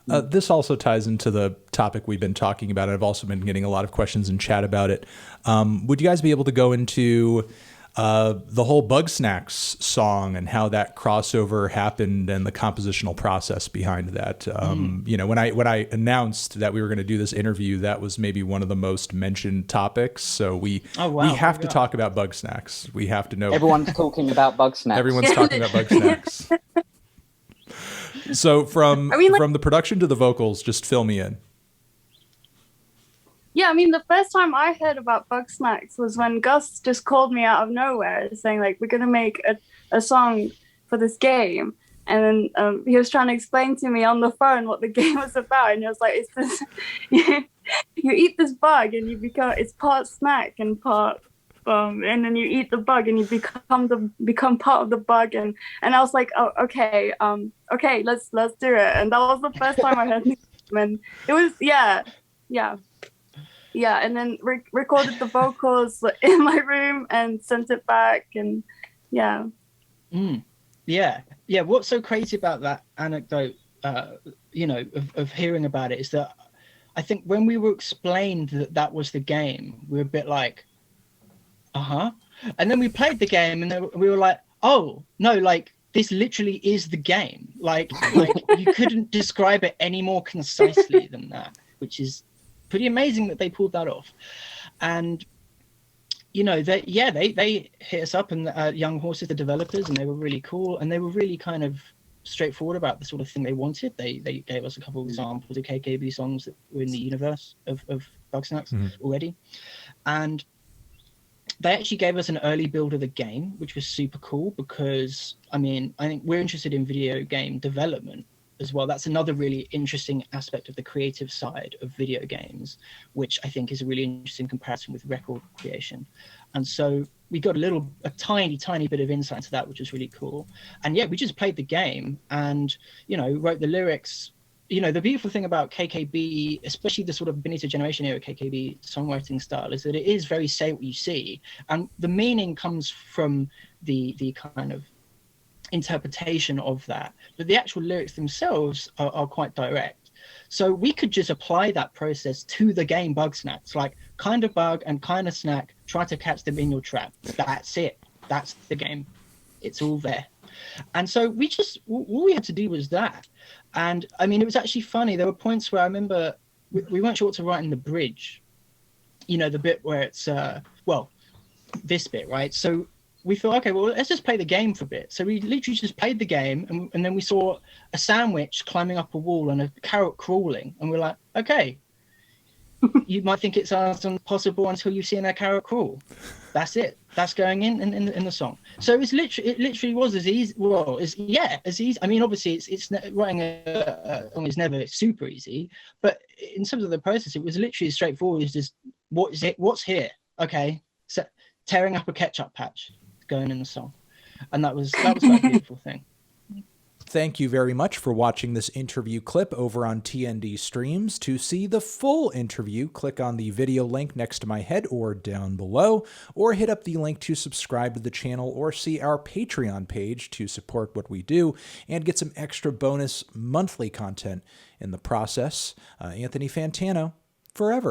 This also ties into the topic we've been talking about. I've also been getting a lot of questions in chat about it. Would you guys be able to go into the whole Bugsnax song and how that crossover happened and the compositional process behind that? You know, when I announced that we were going to do this interview, that was maybe one of the most mentioned topics. So we have to talk about Bugsnax. We have to know. Everyone's talking about Bugsnax. Everyone's talking about Bugsnax. So from the production to the vocals, just fill me in. Yeah, I mean, the first time I heard about Bugsnax was when Gus just called me out of nowhere saying, like, we're going to make a song for this game. And then he was trying to explain to me on the phone what the game was about. And he was like, it's this, you eat this bug and you become, it's part snack and part, and then you eat the bug and you become part of the bug. And I was like, oh, okay, let's do it. And that was the first time I heard it. And it was, yeah. And then recorded the vocals in my room and sent it back. And yeah. What's so crazy about that anecdote, you know, of hearing about it is that I think when we were explained that was the game, we were a bit like, and then we played the game and then we were like, oh no, like this literally is the game. Like you couldn't describe it any more concisely than that, which is pretty amazing that they pulled that off. And you know, they hit us up, and Young Horses, the developers, and they were really cool, and they were really kind of straightforward about the sort of thing they wanted. They gave us a couple of examples of KKB songs that were in the universe of Bugsnax already, and they actually gave us an early build of the game, which was super cool because, I mean, I think we're interested in video game development as well. That's another really interesting aspect of the creative side of video games, which I think is a really interesting comparison with record creation. And so we got a tiny bit of insight into that, which was really cool. And yeah, we just played the game and, you know, wrote the lyrics. You know, the beautiful thing about KKB, especially the sort of Bonito Generation era KKB songwriting style, is that it is very say what you see. And the meaning comes from the kind of interpretation of that. But the actual lyrics themselves are quite direct. So we could just apply that process to the game Bugsnax, like kind of bug and kind of snack, try to catch them in your trap. That's it. That's the game. It's all there. And so we just, all we had to do was that. And I mean, it was actually funny. There were points where I remember we weren't sure what to write in the bridge, you know, the bit where it's, this bit, right? So we thought, okay, well, let's just play the game for a bit. So we literally just played the game, and then we saw a sandwich climbing up a wall and a carrot crawling. And we're like, okay, you might think it's impossible until you've seen a carrot crawl. That's it. That's going in the song. So it literally was as easy. Well, as easy. I mean, obviously, it's writing a song is never super easy, but in terms of the process, it was literally as straightforward as just what is it? What's here? Okay, so tearing up a ketchup patch, going in the song, and that was quite a beautiful thing. Thank you very much for watching this interview clip over on TND Streams. To see the full interview, click on the video link next to my head or down below, or hit up the link to subscribe to the channel or see our Patreon page to support what we do and get some extra bonus monthly content in the process. Anthony Fantano, forever.